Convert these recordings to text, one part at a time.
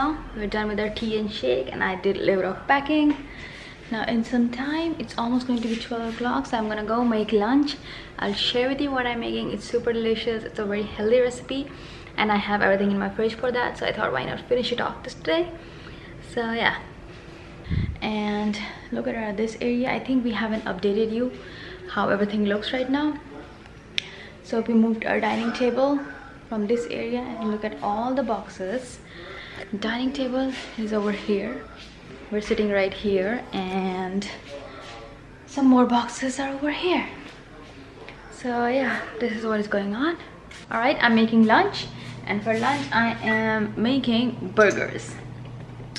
now. We're done with our tea and shake, and I did a little bit of packing. Now in some time, it's almost going to be 12 o'clock, so I'm gonna go make lunch. I'll share with you what I'm making. It's super delicious. It's a very healthy recipe, and I have everything in my fridge for that, so I thought why not finish it off today. So yeah, and look at this area. I think we haven't updated you how everything looks right now. So we moved our dining table from this area, and look at all the boxes. Dining table is over here. We're sitting right here, and some more boxes are over here. So yeah, this is what is going on. All right, I'm making lunch, and for lunch I am making burgers,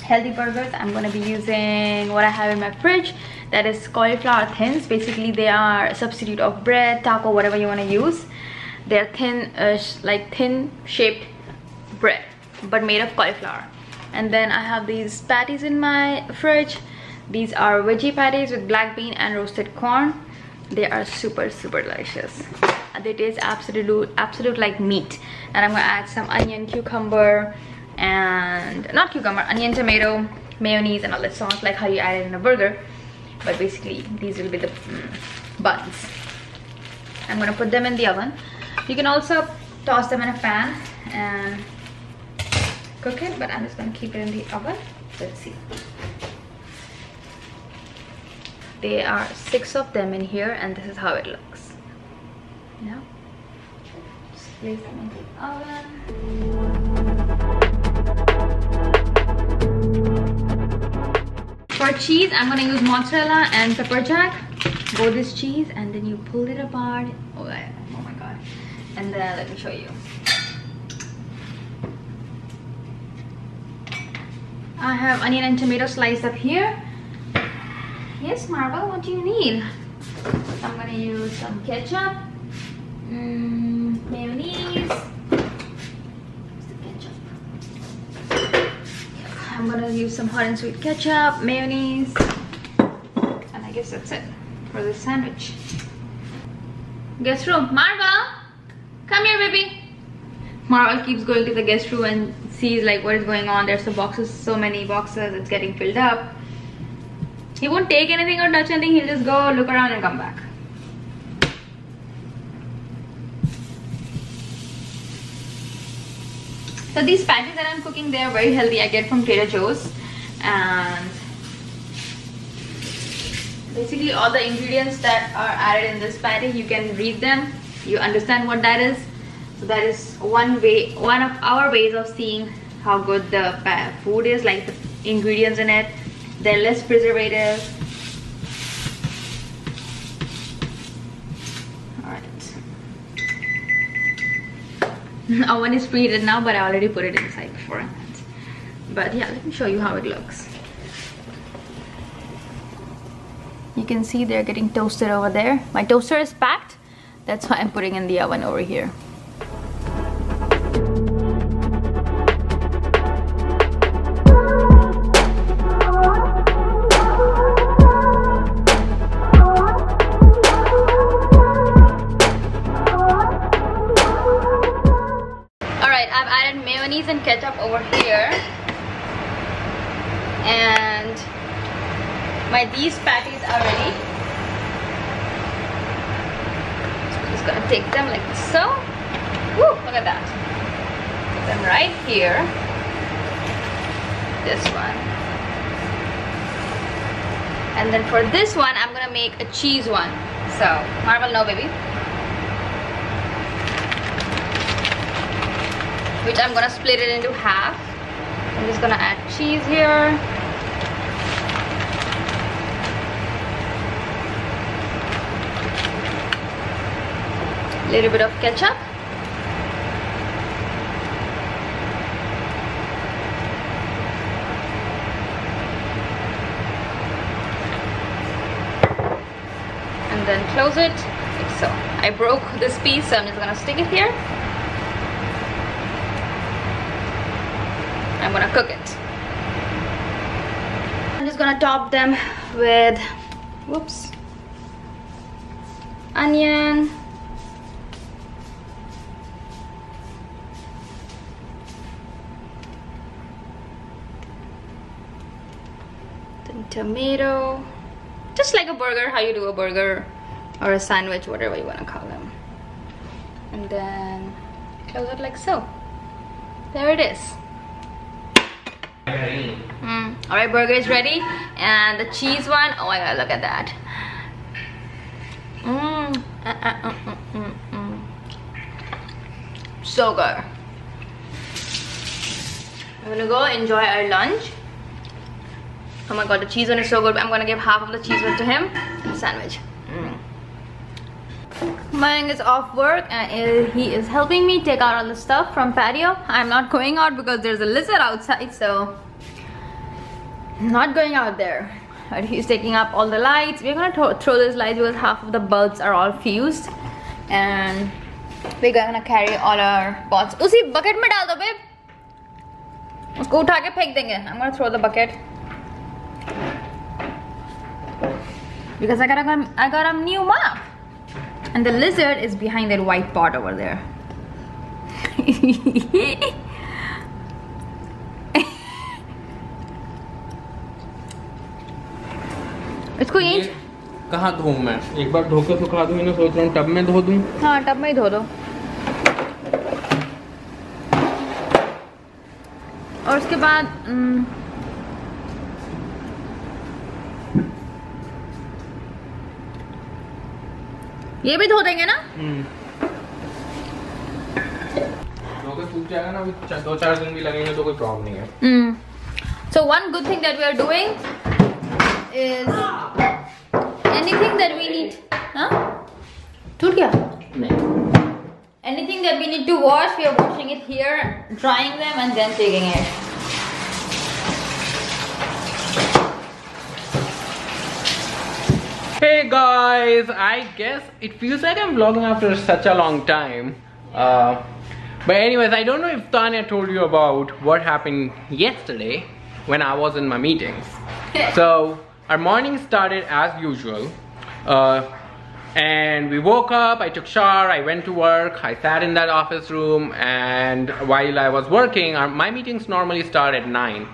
healthy burgers. I'm going to be using what I have in my fridge, that is cauliflower thins. Basically they are a substitute of bread, taco, whatever you want to use. They're thin, like thin shaped bread, but made of cauliflower. And then I have these patties in my fridge. These are veggie patties with black bean and roasted corn. They are super delicious. They taste absolute like meat. And I'm gonna add some onion, cucumber, and not cucumber, onion, tomato, mayonnaise, and all that sauce, like how you add it in a burger. But basically these will be the buns. I'm gonna put them in the oven. You can also toss them in a pan and cook it, but I'm just gonna keep it in the oven. Let's see. There are 6 of them in here, and this is how it looks. Now, just place them in the oven. For cheese, I'm gonna use mozzarella and pepper jack. Both this cheese, and then you pull it apart. Oh my god! And then let me show you. I have onion and tomato sliced up here. Yes, Marvel, what do you need? I'm gonna use some ketchup, mayonnaise. What's the ketchup? I'm gonna use some hot and sweet ketchup, mayonnaise, and I guess that's it for this sandwich. Guest room, Marvel, come here, baby. Marvel keeps going to the guest room and sees like what is going on. There's some boxes, so many boxes, it's getting filled up. He won't take anything or touch anything. He'll just go look around and come back. So these patties that I'm cooking, they are very healthy. I get from Trader Joe's, and basically all the ingredients that are added in this patty, you can read them, you understand what that is. So that is one of our ways of seeing how good the food is, like the ingredients in it. They're less preservative. Alright. Oven is preheated now, but I already put it inside beforehand. But yeah, let me show you how it looks. You can see they're getting toasted over there. My toaster is packed. That's why I'm putting in the oven over here. And ketchup over here, and these patties are ready. So I'm just gonna take them like so. Woo, look at that. Put them right here. This one, and then for this one I'm gonna make a cheese one. So Marvel, no baby. Which I'm gonna split it into half. I'm just gonna add cheese here. A little bit of ketchup. And then close it like so. I broke this piece, so I'm just gonna stick it here. I'm gonna cook it. I'm just gonna top them with, whoops, onion, tomato, just like a burger, how you do a burger or a sandwich, whatever you want to call them. And then close it like so. There it is. Alright, burger is ready. And the cheese one, oh my god, look at that. So good. I'm gonna go enjoy our lunch. Oh my god, the cheese one is so good. I'm gonna give half of the cheese one to him. Sandwich. Mayang is off work and he is helping me take out all the stuff from patio. I'm not going out because there's a lizard outside, so I'm not going out there. But he's taking up all the lights. We're gonna throw these lights because half of the bulbs are all fused, and we're gonna carry all our pots. Usi bucket mein dal do, babe. Usko utha ke phek denge. I'm gonna throw the bucket because I got a new mop. And the lizard is behind that white pot over there. इसको ये कहाँ धोऊं मैं? एक बार धो के सुखा दूं, इन्हें सोच रहा हूँ टब में धो दूं। हाँ, टब में ही धो दो। और उसके बाद ये भी धो देंगे ना? धो के सूख जाएगा ना, अभी 2-4 दिन भी लगेंगे तो कोई प्रॉब्लम नहीं है। So one good thing that we are doing is anything that we need. Huh? टूट गया? नहीं। Anything that we need to wash, we are washing it here, drying them, and then taking it. Hey guys, I guess it feels like I'm vlogging after such a long time. But anyways, I don't know if Tanya told you about what happened yesterday when I was in my meetings. So our morning started as usual. And we woke up, I took shower, I went to work, I sat in that office room, and while I was working, my meetings normally start at 9.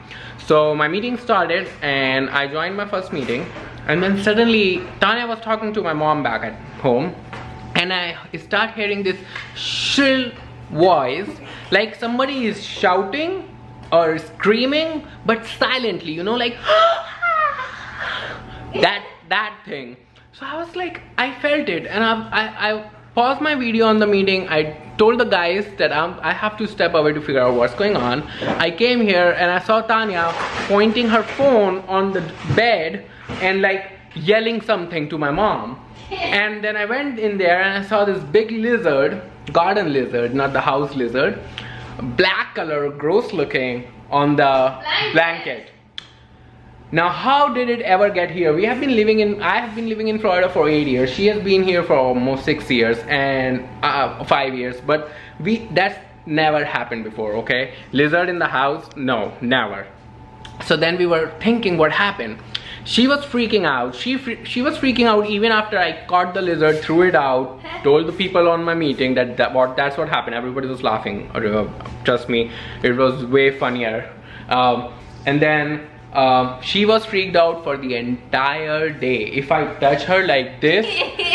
So my meeting started and I joined my first meeting, and then suddenly Tanya was talking to my mom back at home, and I start hearing this shrill voice, like somebody is shouting or screaming, but silently, you know, like that thing. So I was like, I felt it, and I paused my video on the meeting. I told the guys that I have to step away to figure out what's going on. I came here and I saw Tanya pointing her phone on the bed and like yelling something to my mom. And then I went in there and I saw this big lizard, garden lizard, not the house lizard, black color, gross looking, on the blanket. Now, how did it ever get here? I have been living in Florida for 8 years. She has been here for almost 6 years and 5 years, but that's never happened before, okay? Lizard in the house? No, never. So then we were thinking what happened. She was freaking out. She was freaking out even after I caught the lizard, threw it out, told the people on my meeting that's what happened. Everybody was laughing. Trust me, it was way funnier. And then she was freaked out for the entire day. If I touch her like this,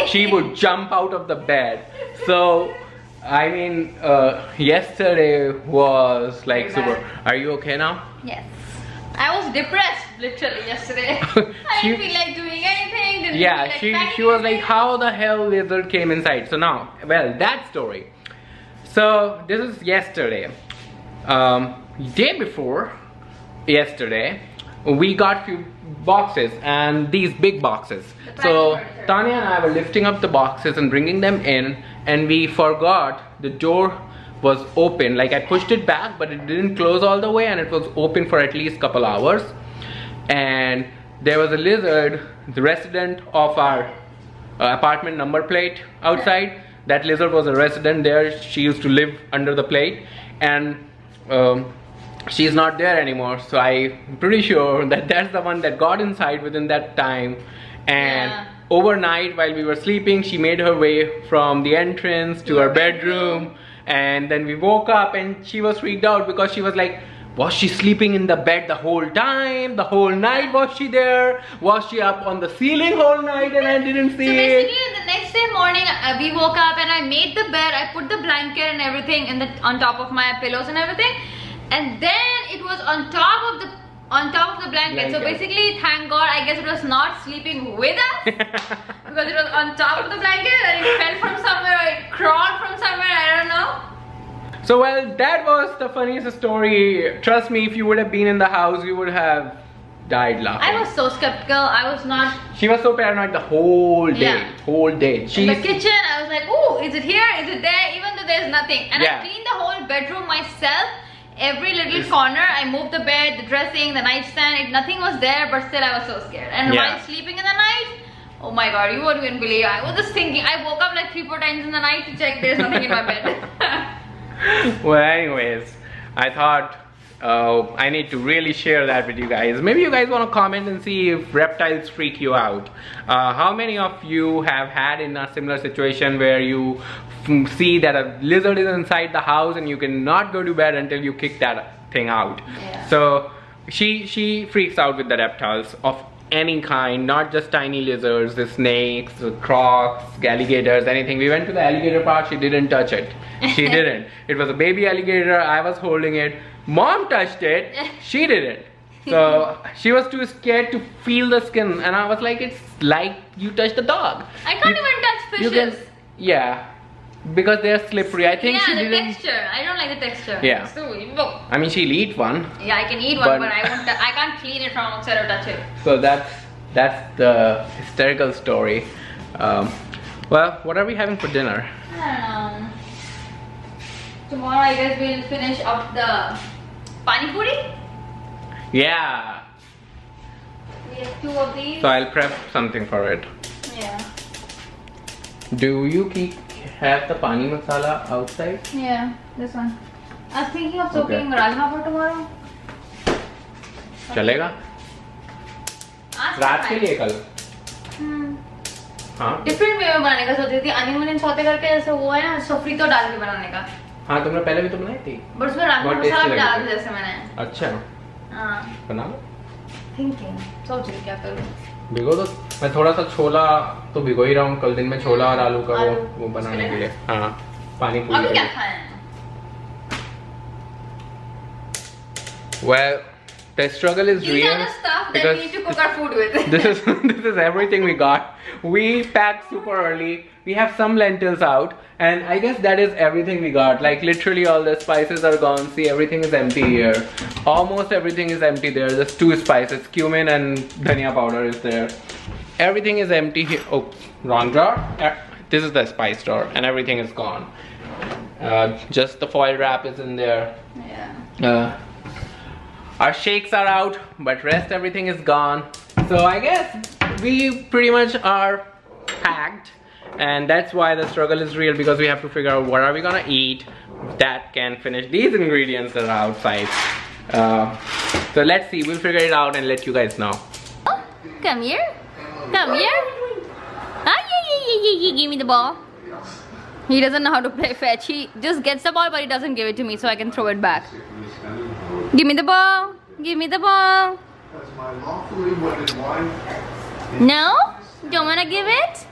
she would jump out of the bed. So I mean, yesterday was like super. Are you okay now? Yes. I was depressed literally yesterday. I didn't feel like doing anything. Yeah, she was like, how the hell lizard came inside? So now, well, that story. So this is yesterday. Day before yesterday, we got few boxes, and these big boxes. So Tanya and I were lifting up the boxes and bringing them in, and we forgot the door was open. Like I pushed it back, but it didn't close all the way, and it was open for at least couple hours. And there was a lizard, the resident of our apartment number plate outside. That lizard was a resident there. She used to live under the plate, and she's not there anymore. So I'm pretty sure that that's the one that got inside within that time. And overnight, while we were sleeping, she made her way from the entrance to her bedroom. And then we woke up and she was freaked out because she was like, Was she sleeping in the bed the whole time? The whole night was she there? Was she up on the ceiling whole night and I didn't see it? So basically the next day morning we woke up and I made the bed. I put the blanket and everything on top of my pillows and everything. And then it was on top of the blanket. So basically, thank God, I guess it was not sleeping with us because it was on top of the blanket and it fell from somewhere or it crawled from somewhere, I don't know. So well, that was the funniest story. Trust me, if you would have been in the house, you would have died laughing. I was so skeptical. I was not. She was so paranoid the whole day. Yeah. Whole day. In the kitchen, I was like, oh, is it here? Is it there? Even though there's nothing. And Yeah. I cleaned the whole bedroom myself. Every little corner, I moved the bed, the dressing, the nightstand. Nothing was there, but still I was so scared. And while sleeping in the night, oh my God, you won't even believe. I was just thinking. I woke up like 3-4 times in the night to check there's nothing in my bed. Well, anyways, I thought I need to really share that with you guys. Maybe you guys want to comment and see if reptiles freak you out. How many of you have had in a similar situation where you see that a lizard is inside the house and you cannot go to bed until you kick that thing out? Yeah. So she freaks out with the reptiles of any kind, not just tiny lizards, the snakes, the crocs, alligators, anything. We went to the alligator park, she didn't touch it. She didn't. It was a baby alligator, I was holding it. Mom touched it, she didn't. So she was too scared to feel the skin, and I was like, it's like you touched a dog. I can't even touch fishes. Yeah, because they're slippery. I think she didn't. Texture. I don't like the texture. Yeah. So, I mean, she'll eat one. yeah, I can eat one, but I won't. I can't clean it from outside or touch it. So that's the hysterical story. Well, what are we having for dinner? I don't know. Tomorrow, I guess we'll finish up the pani puri. Yeah. We have 2 of these. So I'll prep something for it. Yeah. Do you have the pani masala outside? Yeah, this one. I was thinking of soaking rajma for tomorrow. चलेगा? रात के लिए कल? हाँ. Different way में बनाने का सोच रही थी. अनियन सौते करके जैसे वो है ना, सफरीतो डाल के बनाने का. हाँ, तुमने पहले भी तो बनाई थी. बट उसमें राजमा मसाला भी डाला था जैसे मैंने. अच्छा. हाँ. बना लो. थिंकिंग. सोच रही क्या करूँ. भिगो दो. मैं थोड़ा सा छोला तो भिगो ही रहा हूँ. कल दिन में छोला और आलू का वो बनाने के लिए. हाँ. पानी पूरी. अभी क्या खाया? Well, the struggle is These real. are the stuff that we need to cook our food with. this is everything we got. We packed super early. We have some lentils out, and I guess that is everything we got. Like literally all the spices are gone. See, everything is empty here. Almost everything is empty there. Just 2 spices, cumin and dhania powder is there. Everything is empty here. Oh, wrong drawer. This is the spice drawer, and everything is gone. Just the foil wrap is in there. Yeah. Our shakes are out, but rest everything is gone. So I guess we pretty much are packed, and that's why the struggle is real, because we have to figure out what are we gonna eat that can finish these ingredients that are outside. So let's see, we'll figure it out and let you guys know. Oh, come here. Come here. Ah, yeah, give me the ball. He doesn't know how to play fetch. He just gets the ball, but he doesn't give it to me, so I can throw it back. Give me the ball. Give me the ball. That's my lawfully wedded wife. No? Don't wanna give it?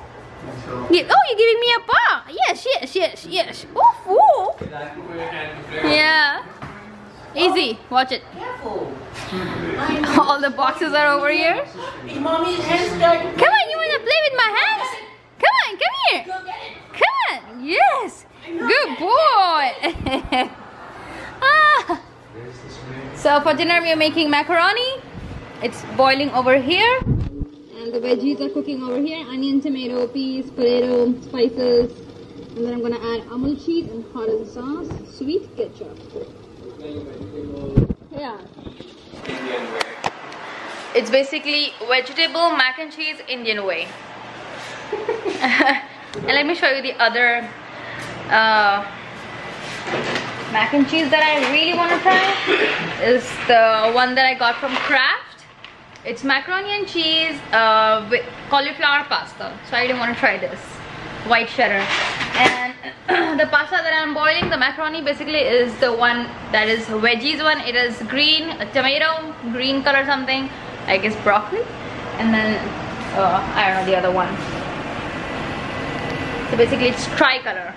Give, oh, you're giving me a paw. Yes. Oof, oof. Yeah. Easy. Watch it. Careful. All the boxes are over here. Mommy's hands dirty. Come on, you wanna play with my hands? Come on, come here. Go get it. Come on. Yes. Good boy. Ah. So for dinner we are making macaroni. It's boiling over here. And the veggies are cooking over here. Onion, tomato, peas, potato, spices. And then I'm gonna add Amul cheese and hot sauce, sweet ketchup. Yeah. It's basically vegetable mac and cheese Indian way. And let me show you the other mac and cheese that I really want to try. Is the one that I got from Kraft. It's macaroni and cheese with cauliflower pasta. So I didn't want to try this. White cheddar. And the pasta that I'm boiling, the macaroni basically is the one that is veggies one. It is green, a tomato, green color something, I guess broccoli, and then I don't know the other one. So basically it's tricolor.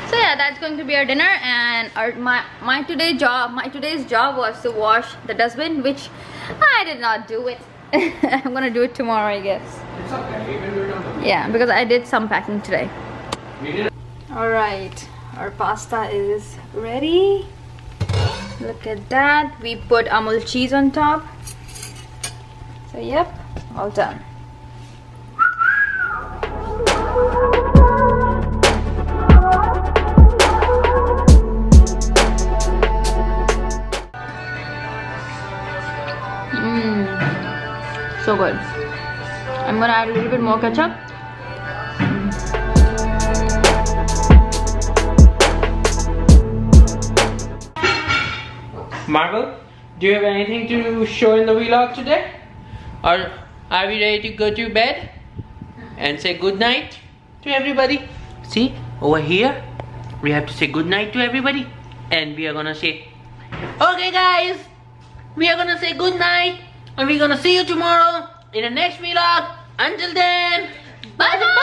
So yeah, that's going to be our dinner, and my today's job was to wash the dustbin, which I did not do it. I'm gonna do it tomorrow, I guess. It's okay, you can do it on the Yeah, because I did some packing today. Alright, our pasta is ready. Look at that. We put Amul cheese on top. So yep, all done. So good. I'm gonna add a little bit more ketchup. Marvel, do you have anything to show in the vlog today? Or are we ready to go to bed and say good night to everybody? See, over here, we have to say good night to everybody, and we are gonna say, okay guys, we are gonna say good night, and we're gonna see you tomorrow in the next vlog. Until then, bye bye.